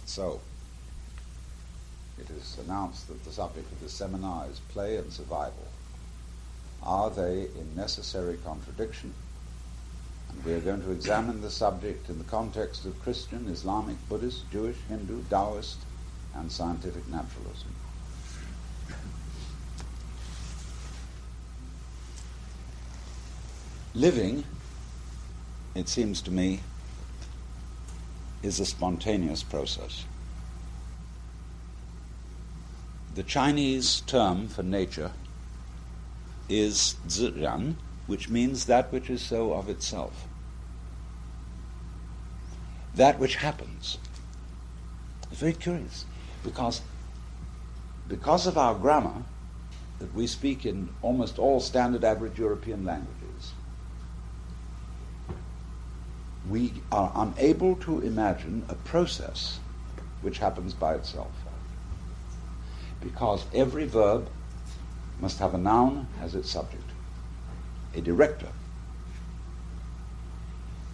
So, it is announced that the subject of this seminar is play and survival. Are they in necessary contradiction? And we are going to examine the subject in the context of Christian, Islamic, Buddhist, Jewish, Hindu, Taoist, and scientific naturalism. Living, it seems to me, is a spontaneous process. The Chinese term for nature is ziran, which means that which is so of itself. That which happens. It's very curious, because of our grammar that we speak in almost all standard average European languages, we are unable to imagine a process which happens by itself. Because every verb must have a noun as its subject, a director.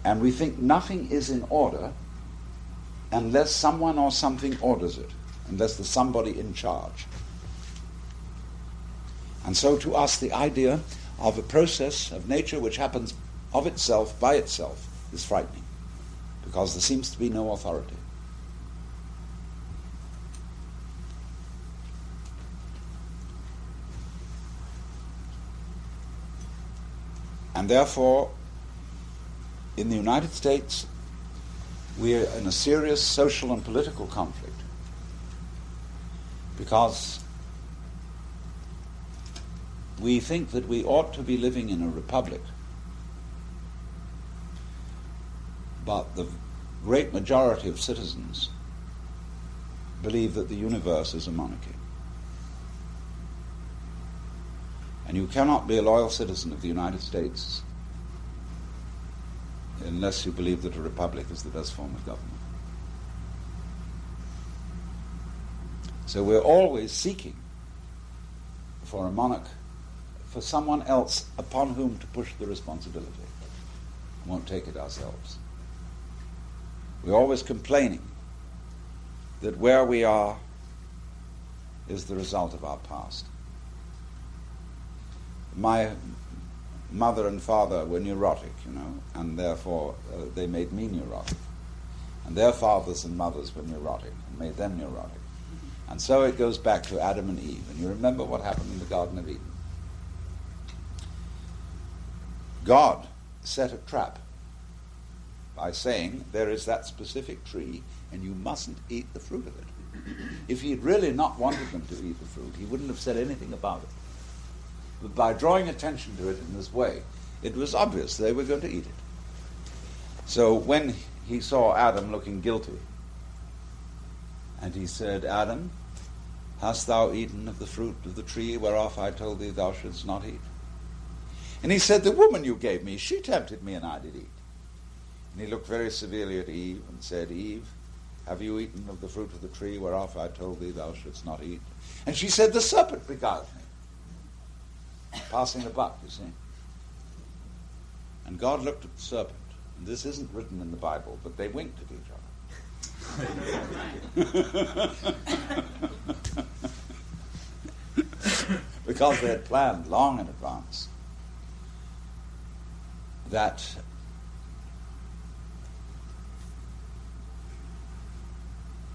And we think nothing is in order unless someone or something orders it, unless there's somebody in charge. And so to us the idea of a process of nature which happens of itself, by itself, is frightening, because there seems to be no authority. And therefore, in the United States, we are in a serious social and political conflict, because we think that we ought to be living in a republic, but the great majority of citizens believe that the universe is a monarchy. And you cannot be a loyal citizen of the United States unless you believe that a republic is the best form of government. So we're always seeking for a monarch, for someone else upon whom to push the responsibility. We won't take it ourselves. We're always complaining that where we are is the result of our past. My mother and father were neurotic, and therefore they made me neurotic. And their fathers and mothers were neurotic and made them neurotic. And so it goes back to Adam and Eve. And you remember what happened in the Garden of Eden. God set a trap by saying, there is that specific tree and you mustn't eat the fruit of it. If he had really not wanted them to eat the fruit, he wouldn't have said anything about it. But by drawing attention to it in this way, it was obvious they were going to eat it. So when he saw Adam looking guilty, and he said, Adam, hast thou eaten of the fruit of the tree whereof I told thee thou shouldst not eat? And he said, the woman you gave me, she tempted me and I did eat. And he looked very severely at Eve and said, Eve, have you eaten of the fruit of the tree whereof I told thee thou shouldst not eat? And she said, the serpent beguiled me. Passing the buck, you see. And God looked at the serpent. And this isn't written in the Bible, but they winked at each other. Because they had planned long in advance that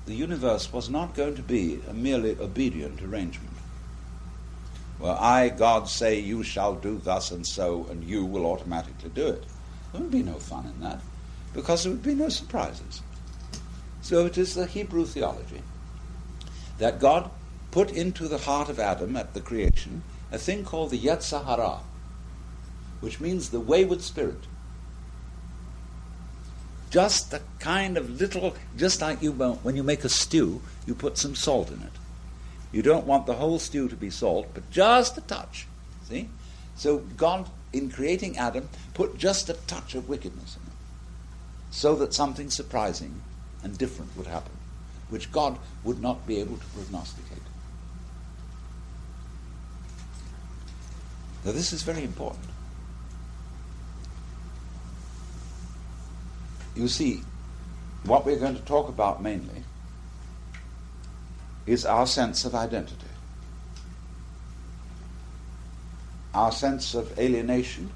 the universe was not going to be a merely obedient arrangement, where I, God, say you shall do thus and so, and you will automatically do it. There would be no fun in that, because there would be no surprises. So it is the Hebrew theology that God put into the heart of Adam at the creation a thing called the Yetzer Hara, which means the wayward spirit. Just a kind of little, just like when you make a stew, you put some salt in it. You don't want the whole stew to be salt, but just a touch. See? So God, in creating Adam, put just a touch of wickedness in it, so that something surprising and different would happen, which God would not be able to prognosticate. Now this is very important. You see, what we're going to talk about mainly is our sense of identity, our sense of alienation,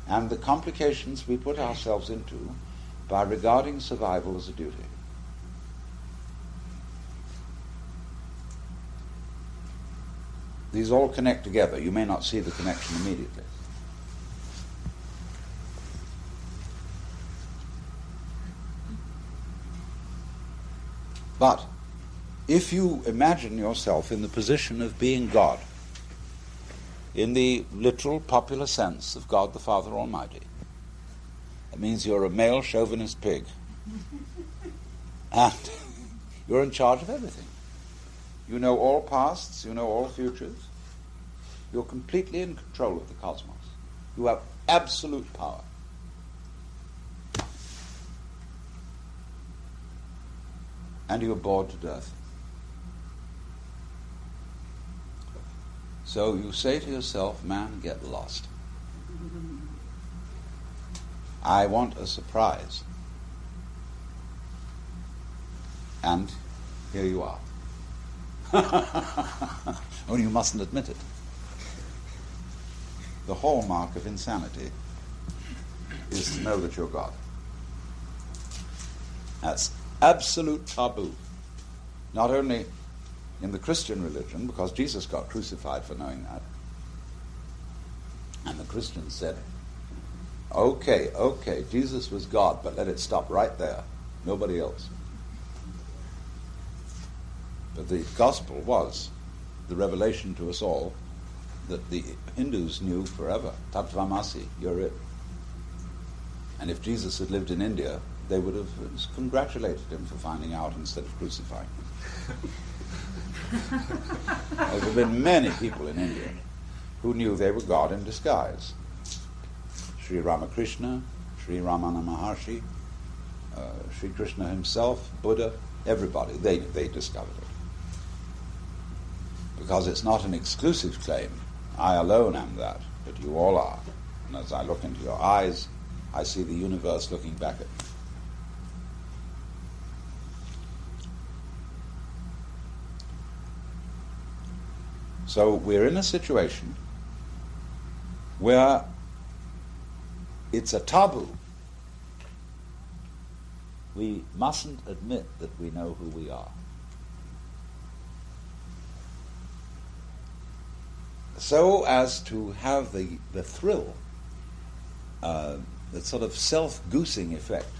and the complications we put ourselves into by regarding survival as a duty. These all connect together. You may not see the connection immediately. But if you imagine yourself in the position of being God, in the literal popular sense of God the Father Almighty, that means you're a male chauvinist pig. And you're in charge of everything. You know all pasts, you know all futures. You're completely in control of the cosmos. You have absolute power. And you're bored to death. So you say to yourself, man, get lost. I want a surprise. And here you are. Only you mustn't admit it. The hallmark of insanity is to know that you're God. That's absolute taboo. Not only in the Christian religion, because Jesus got crucified for knowing that. And the Christians said, okay, Jesus was God, but let it stop right there. Nobody else. But the gospel was the revelation to us all that the Hindus knew forever. Tattvamasi, you're it. And if Jesus had lived in India, they would have congratulated him for finding out instead of crucifying him. There have been many people in India who knew they were God in disguise. Sri Ramakrishna, Sri Ramana Maharshi, Sri Krishna himself, Buddha, everybody, they discovered it. Because it's not an exclusive claim. I alone am that, but you all are. And as I look into your eyes, I see the universe looking back at me. So we're in a situation where it's a taboo. We mustn't admit that we know who we are. So as to have the thrill, the sort of self-goosing effect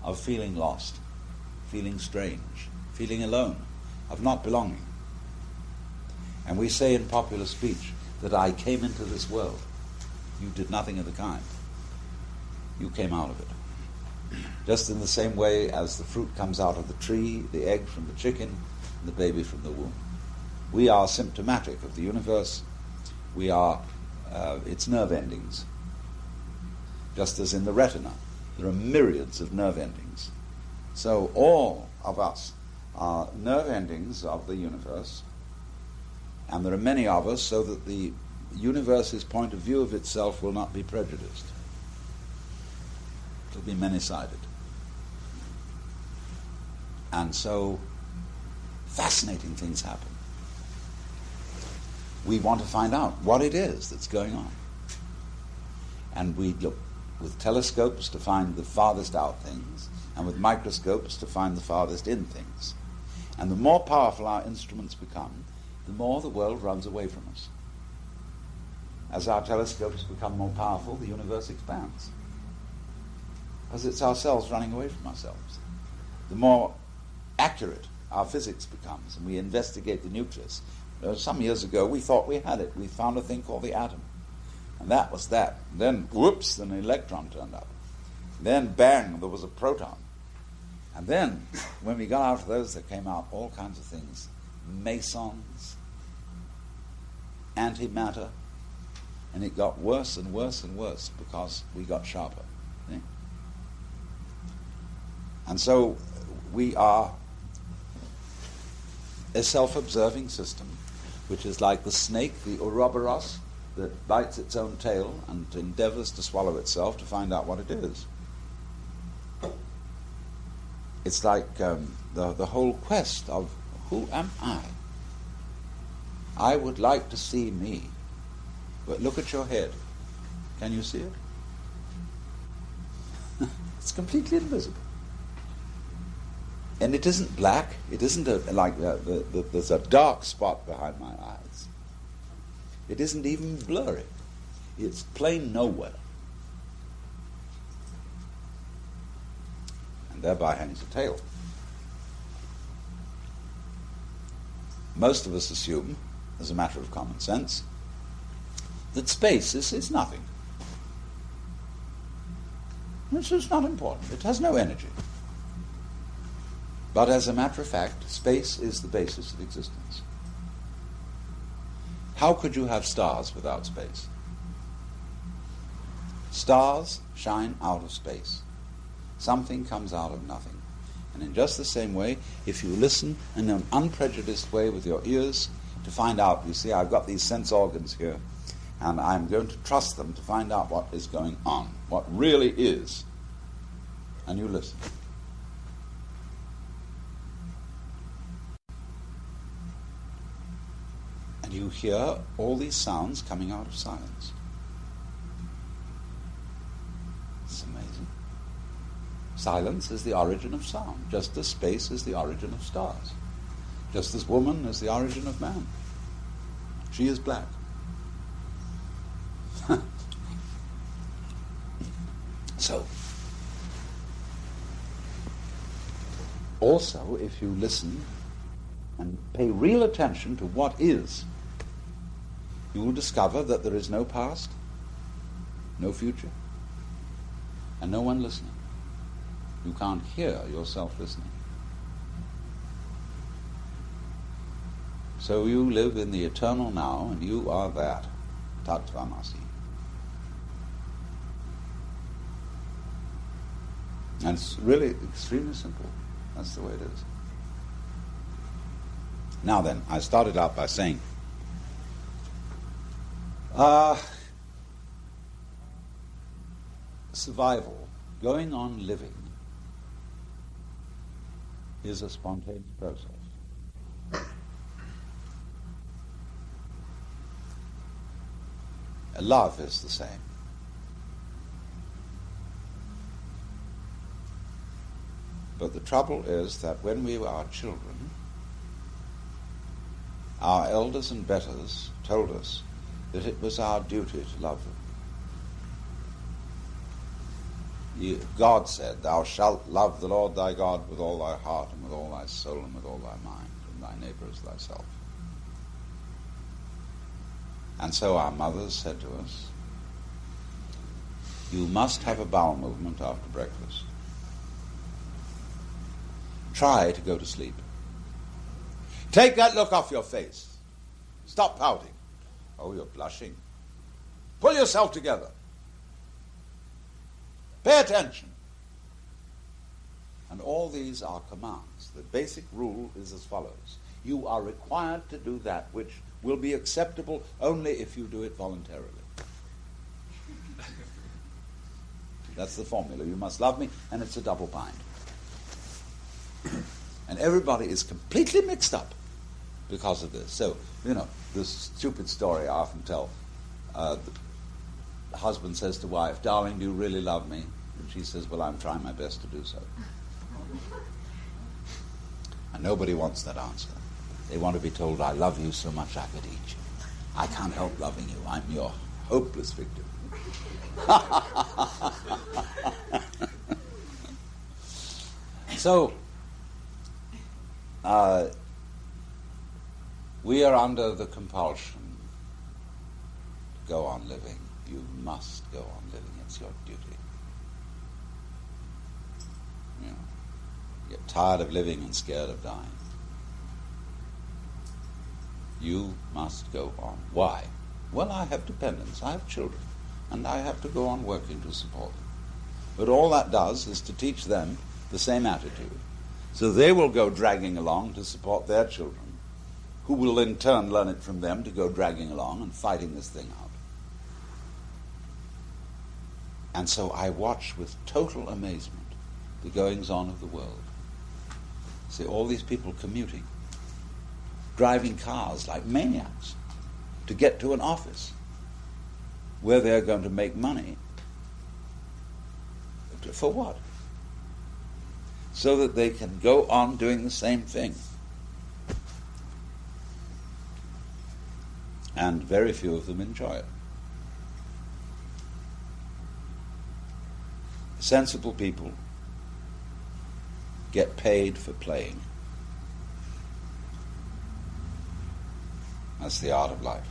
of feeling lost, feeling strange, feeling alone, of not belonging. And we say in popular speech that I came into this world. You did nothing of the kind. You came out of it. Just in the same way as the fruit comes out of the tree, the egg from the chicken, and the baby from the womb. We are symptomatic of the universe. We are its nerve endings. Just as in the retina, there are myriads of nerve endings. So all of us are nerve endings of the universe. And there are many of us, so that the universe's point of view of itself will not be prejudiced. It will be many-sided. And so fascinating things happen. We want to find out what it is that's going on. And we look with telescopes to find the farthest out things, and with microscopes to find the farthest in things. And the more powerful our instruments become, the more the world runs away from us. As our telescopes become more powerful, the universe expands. Because it's ourselves running away from ourselves. The more accurate our physics becomes, and we investigate the nucleus. Some years ago, we thought we had it. We found a thing called the atom. And that was that. And then, whoops, an electron turned up. Then, bang, there was a proton. And then, when we got out of those, there came out all kinds of things. Mesons, antimatter, and it got worse and worse and worse because we got sharper. See? And so we are a self-observing system, which is like the snake, the Ouroboros, that bites its own tail and endeavors to swallow itself to find out what it is. It's like the whole quest of who am I? I would like to see me. But look at your head. Can you see it? It's completely invisible. And it isn't black. It isn't there's a dark spot behind my eyes. It isn't even blurry. It's plain nowhere. And thereby hangs a tail. Most of us assume, as a matter of common sense, that space is nothing. It's just not important. It has no energy. But as a matter of fact, space is the basis of existence. How could you have stars without space? Stars shine out of space. Something comes out of nothing. And in just the same way, if you listen in an unprejudiced way with your ears to find out, you see, I've got these sense organs here, and I'm going to trust them to find out what is going on, what really is. And you listen. And you hear all these sounds coming out of silence. It's amazing. Silence is the origin of sound, just as space is the origin of stars, just as woman is the origin of man. She is black. So, also, if you listen and pay real attention to what is, you will discover that there is no past, no future, and no one listening. You can't hear yourself listening. So you live in the eternal now, and you are that, Tattvamasi. And it's really extremely simple. That's the way it is. Now then, I started out by saying, survival, going on living, is a spontaneous process. Love is the same. But the trouble is that when we were children, our elders and betters told us that it was our duty to love them. God said, "Thou shalt love the Lord thy God with all thy heart and with all thy soul and with all thy mind, and thy neighbor as thyself." And so our mothers said to us, "You must have a bowel movement after breakfast. Try to go to sleep. Take that look off your face. Stop pouting. Oh, you're blushing. Pull yourself together. Pay attention." And all these are commands. The basic rule is as follows. You are required to do that which will be acceptable only if you do it voluntarily. That's the formula. You must love me, and it's a double bind. And everybody is completely mixed up because of this. So, this stupid story I often tell. The husband says to wife, "Darling, do you really love me?" And she says, "Well, I'm trying my best to do so." And nobody wants that answer. They want to be told, "I love you so much I could eat you. I can't help loving you. I'm your hopeless victim." So, we are under the compulsion to go on living. You must go on living. It's your duty. You get tired of living and scared of dying. You must go on. Why? Well, I have dependents. I have children. And I have to go on working to support them. But all that does is to teach them the same attitude. So they will go dragging along to support their children, who will in turn learn it from them to go dragging along and fighting this thing out. And so I watch with total amazement the goings-on of the world. See, all these people commuting, driving cars like maniacs to get to an office where they're going to make money. For what? So that they can go on doing the same thing. And very few of them enjoy it. Sensible people get paid for playing. That's the art of life.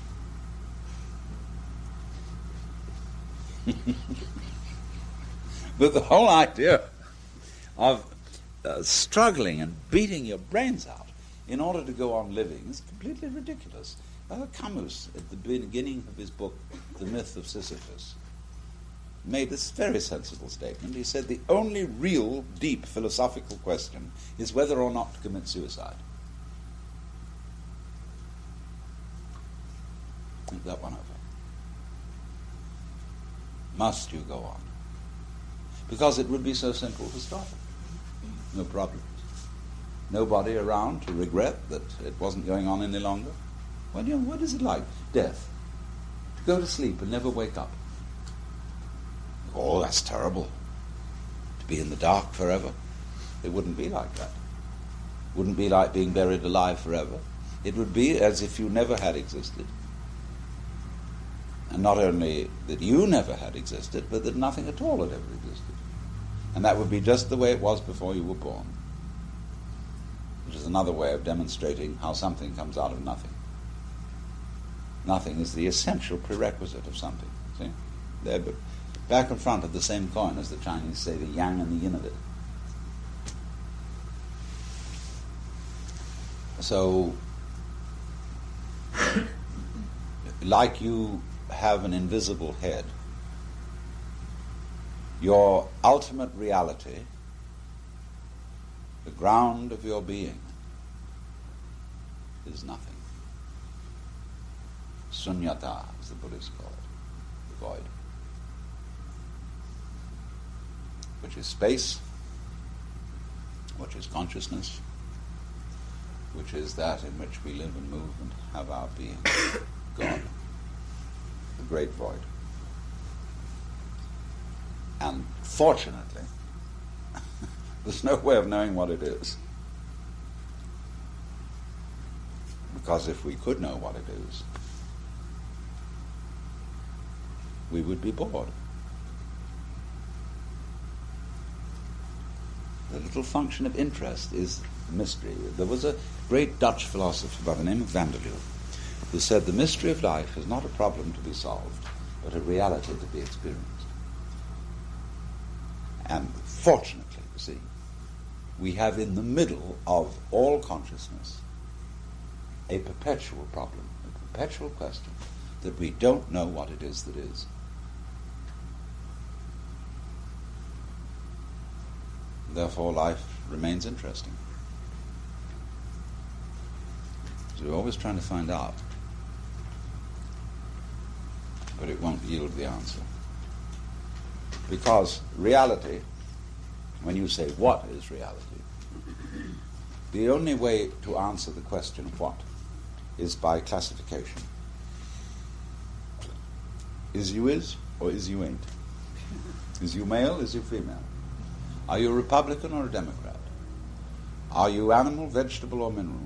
But the whole idea of struggling and beating your brains out in order to go on living is completely ridiculous. Camus, at the beginning of his book, The Myth of Sisyphus, made this very sensible statement. He said the only real, deep philosophical question is whether or not to commit suicide. Think that one over. Must you go on? Because it would be so simple to stop it. No problems. Nobody around to regret that it wasn't going on any longer. Well, what is it like? Death. To go to sleep and never wake up. Oh, that's terrible. To be in the dark forever. It wouldn't be like that. It wouldn't be like being buried alive forever. It would be as if you never had existed. And not only that you never had existed, but that nothing at all had ever existed. And that would be just the way it was before you were born. Which is another way of demonstrating how something comes out of nothing. Nothing is the essential prerequisite of something. See? They're back and front of the same coin, as the Chinese say, the yang and the yin of it. So, like you have an invisible head, your ultimate reality, the ground of your being, is nothing. Sunyata, as the Buddhists call it, the void, which is space, which is consciousness, which is that in which we live and move and have our being. God, the great void. And fortunately, there's no way of knowing what it is. Because if we could know what it is, we would be bored. The little function of interest is mystery. There was a great Dutch philosopher by the name of Vanderloo who said the mystery of life is not a problem to be solved, but a reality to be experienced. And fortunately, you see, we have in the middle of all consciousness a perpetual problem, a perpetual question, that we don't know what it is that is. Therefore, life remains interesting. So we're always trying to find out, but it won't yield the answer. Because reality, when you say what is reality, the only way to answer the question what is by classification. Is you is or is you ain't? Is you male, is you female? Are you a Republican or a Democrat? Are you animal, vegetable or mineral?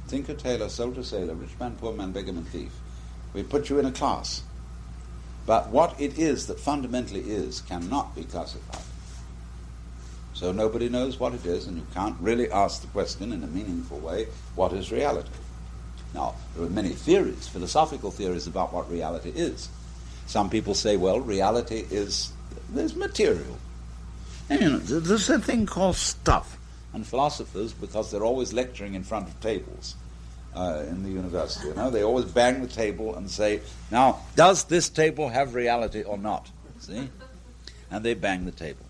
Thinker, tailor, soldier, sailor, rich man, poor man, beggar man, thief. We put you in a class. But what it is that fundamentally is cannot be classified. So nobody knows what it is, and you can't really ask the question in a meaningful way, what is reality? Now, there are many theories, philosophical theories about what reality is. Some people say, well, reality is material. And, there's a thing called stuff. And philosophers, because they're always lecturing in front of tables in the university, they always bang the table and say, now, does this table have reality or not? See? And they bang the table.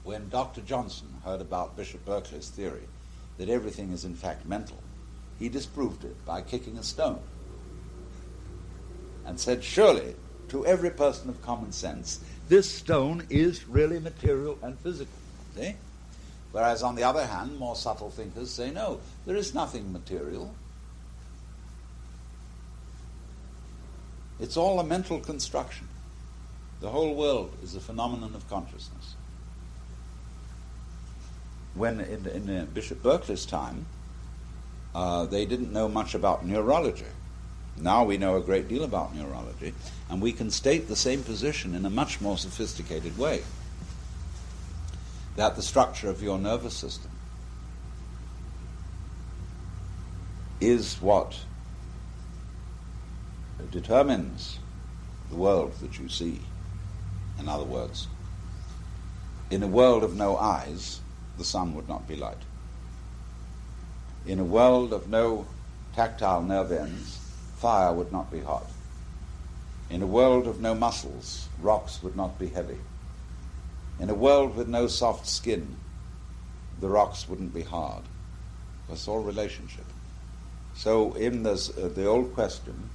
When Dr. Johnson heard about Bishop Berkeley's theory that everything is in fact mental, he disproved it by kicking a stone and said, surely, to every person of common sense, this stone is really material and physical. See? Whereas, on the other hand, more subtle thinkers say, no, there is nothing material. It's all a mental construction. The whole world is a phenomenon of consciousness. When in Bishop Berkeley's time, they didn't know much about neurology. Now we know a great deal about neurology, and we can state the same position in a much more sophisticated way. That the structure of your nervous system is what determines the world that you see. In other words, in a world of no eyes, the sun would not be light. In a world of no tactile nerve ends, fire would not be hot. In a world of no muscles, rocks would not be heavy. In a world with no soft skin, the rocks wouldn't be hard. It's all relationship. So in the old question,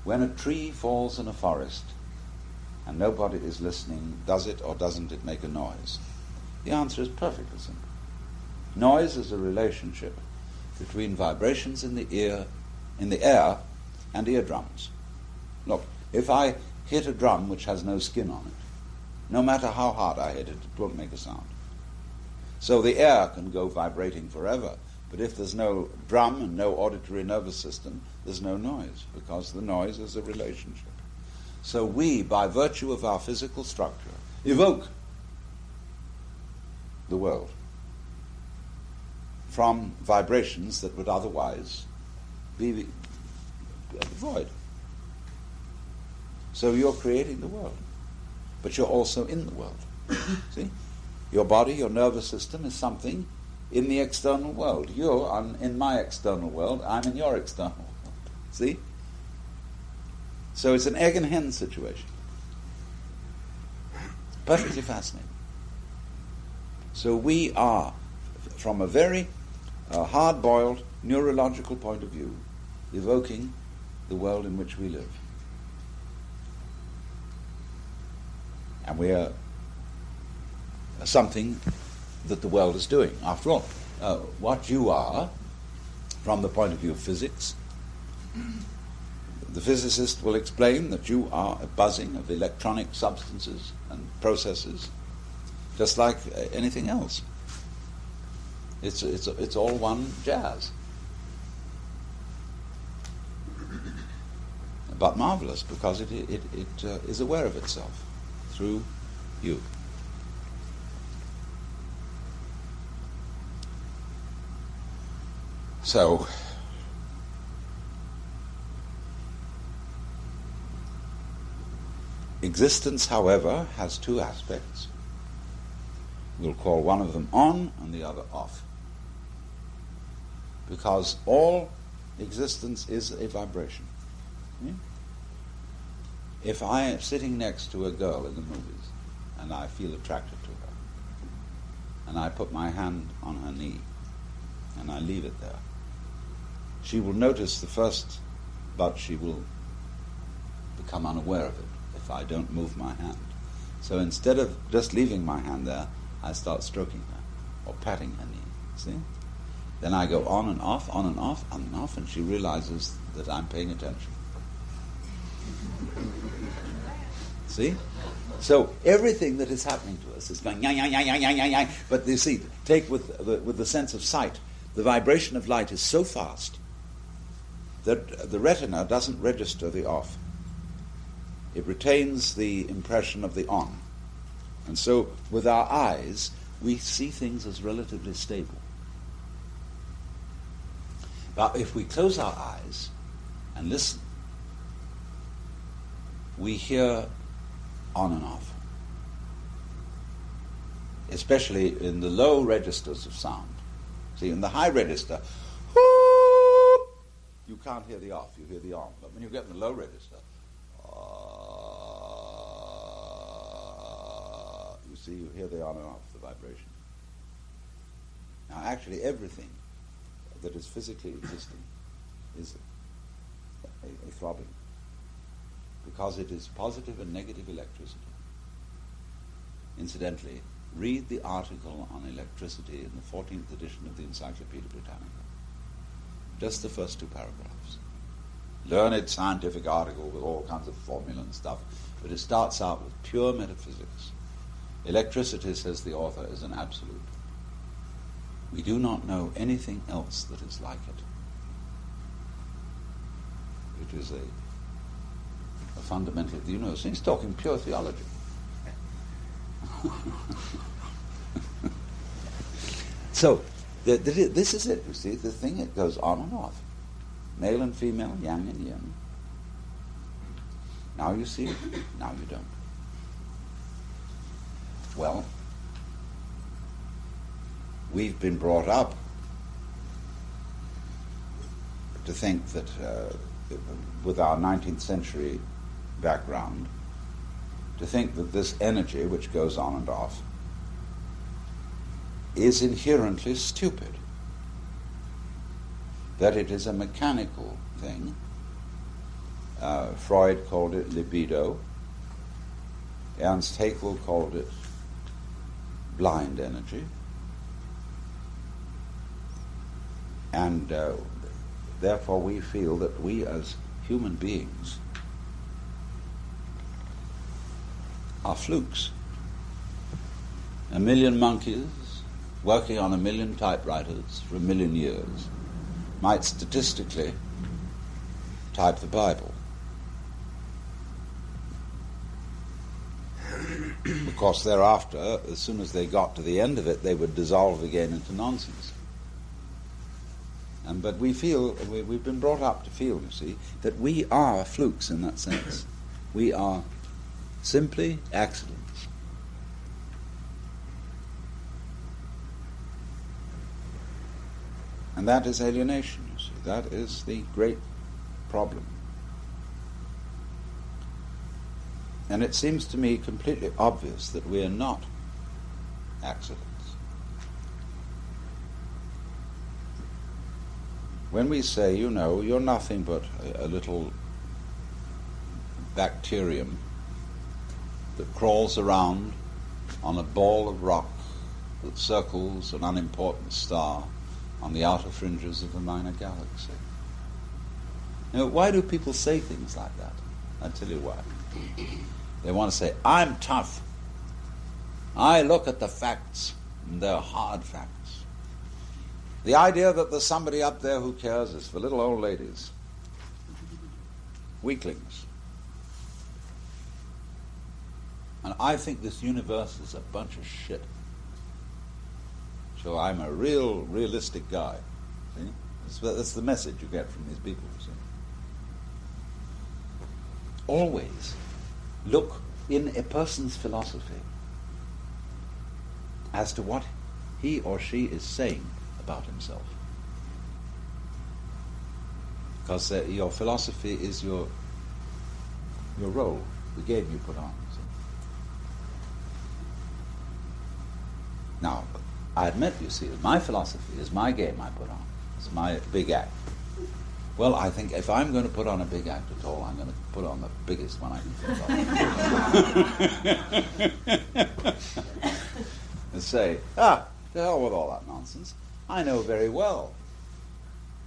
when a tree falls in a forest and nobody is listening, does it or doesn't it make a noise? The answer is perfectly simple. Noise is a relationship between vibrations in the air and eardrums. Look, if I hit a drum which has no skin on it, no matter how hard I hit it, it won't make a sound. So the air can go vibrating forever, but if there's no drum and no auditory nervous system, there's no noise, because the noise is a relationship. So we, by virtue of our physical structure, evoke the world from vibrations that would otherwise be void. So you're creating the world, but you're also in the world. See? Your body, your nervous system is something in the external world. You're in my external world, I'm in your external world. See? So it's an egg and hen situation. Perfectly fascinating. So we are, from a very hard-boiled neurological point of view, evoking the world in which we live. And we are something that the world is doing. After all, what you are, from the point of view of physics, the physicist will explain that you are a buzzing of electronic substances and processes, just like anything else. It's all one jazz. But marvelous, because it is aware of itself through you. So, existence, however, has two aspects. We'll call one of them on and the other off. Because all existence is a vibration. Yeah? If I am sitting next to a girl in the movies and I feel attracted to her, and I put my hand on her knee and I leave it there, she will notice the first, but she will become unaware of it if I don't move my hand. So instead of just leaving my hand there, I start stroking her or patting her knee. See? Then I go on and off, on and off, on and off, and she realizes that I'm paying attention. See? So everything that is happening to us is going yang, yang, yang, yang, yang, yang, yang. But you see, take with the sense of sight, the vibration of light is so fast that the retina doesn't register the off. It retains the impression of the on. And so with our eyes, we see things as relatively stable. But if we close our eyes and listen, we hear on and off. Especially in the low registers of sound. See, in the high register, you can't hear the off, you hear the on. But when you get in the low register, you see, you hear the on and off, the vibration. Now, actually, everything that is physically existing is a throbbing, because it is positive and negative electricity. Incidentally, read the article on electricity in the 14th edition of the Encyclopedia Britannica. Just the first 2 paragraphs. Learned scientific article with all kinds of formula and stuff, but it starts out with pure metaphysics. Electricity, says the author, is an absolute. We do not know anything else that is like it. It is a fundamental, he's talking pure theology. So, this is it, you see, the thing, it goes on and off. Male and female, yang and yin. Now you see it, now you don't. Well, we've been brought up to think that, with our 19th century background, to think that this energy, which goes on and off, is inherently stupid, that it is a mechanical thing. Freud called it libido. Ernst Haeckel called it blind energy. And therefore we feel that we as human beings are flukes. A million monkeys working on a million typewriters for a million years might statistically type the Bible. Of course, thereafter, as soon as they got to the end of it, they would dissolve again into nonsense. But we feel, we've been brought up to feel, you see, that we are flukes in that sense. We are simply accidents. And that is alienation, you see. That is the great problem. And it seems to me completely obvious that we are not accidents. When we say, you're nothing but a little bacterium that crawls around on a ball of rock that circles an unimportant star on the outer fringes of a minor galaxy. Why do people say things like that? I'll tell you why. They want to say, I'm tough. I look at the facts, and they're hard facts. The idea that there's somebody up there who cares is for little old ladies. Weaklings. And I think this universe is a bunch of shit. So I'm a realistic guy. See? That's the message you get from these people. See? Always look in a person's philosophy as to what he or she is saying about himself. Because your philosophy is your role, the game you put on. See? Now, I admit, you see, my philosophy is my game I put on. It's my big act. Well, I think if I'm going to put on a big act at all, I'm going to put on the biggest one I can think of. And say, to hell with all that nonsense. I know very well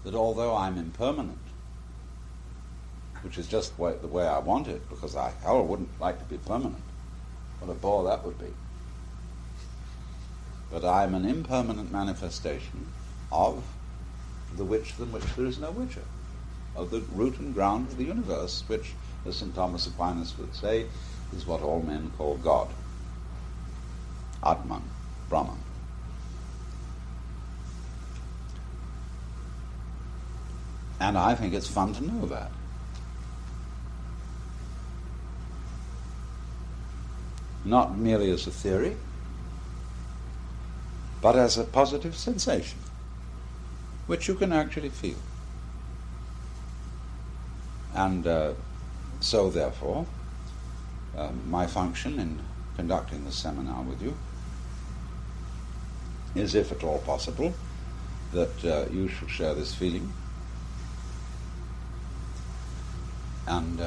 that although I'm impermanent, which is just the way I want it, because I wouldn't like to be permanent. What a bore that would be. But I'm an impermanent manifestation of the which than which there is no whicher, of the root and ground of the universe, which, as St. Thomas Aquinas would say, is what all men call God. Atman, Brahman. And I think it's fun to know that. Not merely as a theory, but as a positive sensation, which you can actually feel. And so, therefore, my function in conducting this seminar with you is, if at all possible, that you should share this feeling and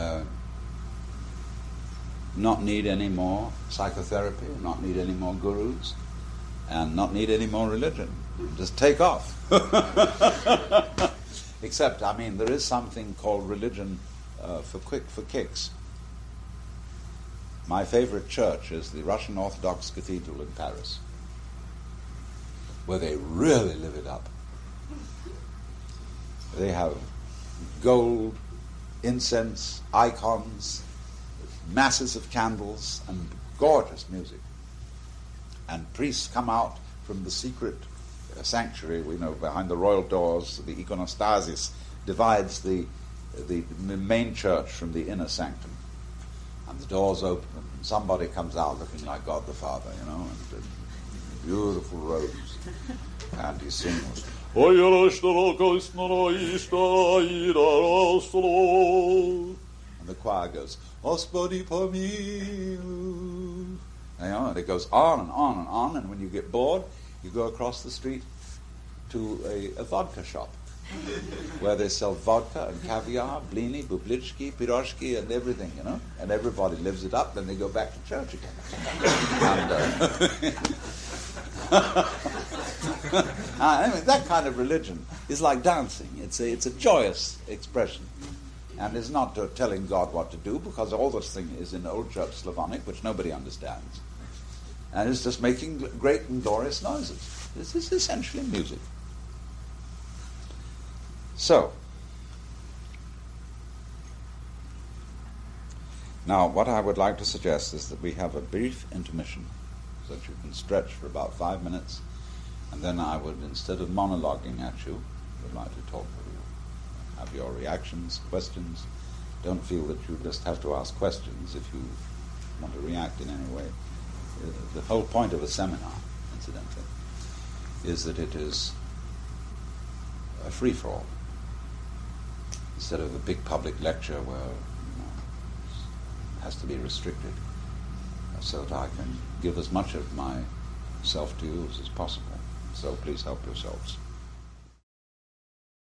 not need any more psychotherapy, not need any more gurus, and not need any more religion. Just take off. Except, I mean, there is something called religion for kicks. My favorite church is the Russian Orthodox Cathedral in Paris, where they really live it up. They have gold, incense, icons, masses of candles, and gorgeous music. And priests come out from the secret sanctuary, we know, behind the royal doors. The iconostasis divides the main church from the inner sanctum. And the doors open, and somebody comes out looking like God the Father, you know, and beautiful robes. And he sings, and the choir goes, Господи помилуй. You know, and it goes on and on and on, and when you get bored, you go across the street to a vodka shop where they sell vodka and caviar, blini, bublitski, pirozhki, and everything, you know, and everybody lives it up, then they go back to church again. And, I mean, that kind of religion is like dancing. It's a joyous expression. And it's not telling God what to do, because all this thing is in Old Church Slavonic, which nobody understands. And it's just making great and glorious noises. This is essentially music. So, now what I would like to suggest is that we have a brief intermission, so that you can stretch for about 5 minutes, and then I would, instead of monologuing at you, would like to talk with you, have your reactions, questions. Don't feel that you just have to ask questions if you want to react in any way. The whole point of a seminar, incidentally, is that it is a free-for-all, instead of a big public lecture where, you know, it has to be restricted, so that I can give as much of myself to you as is possible. So please help yourselves.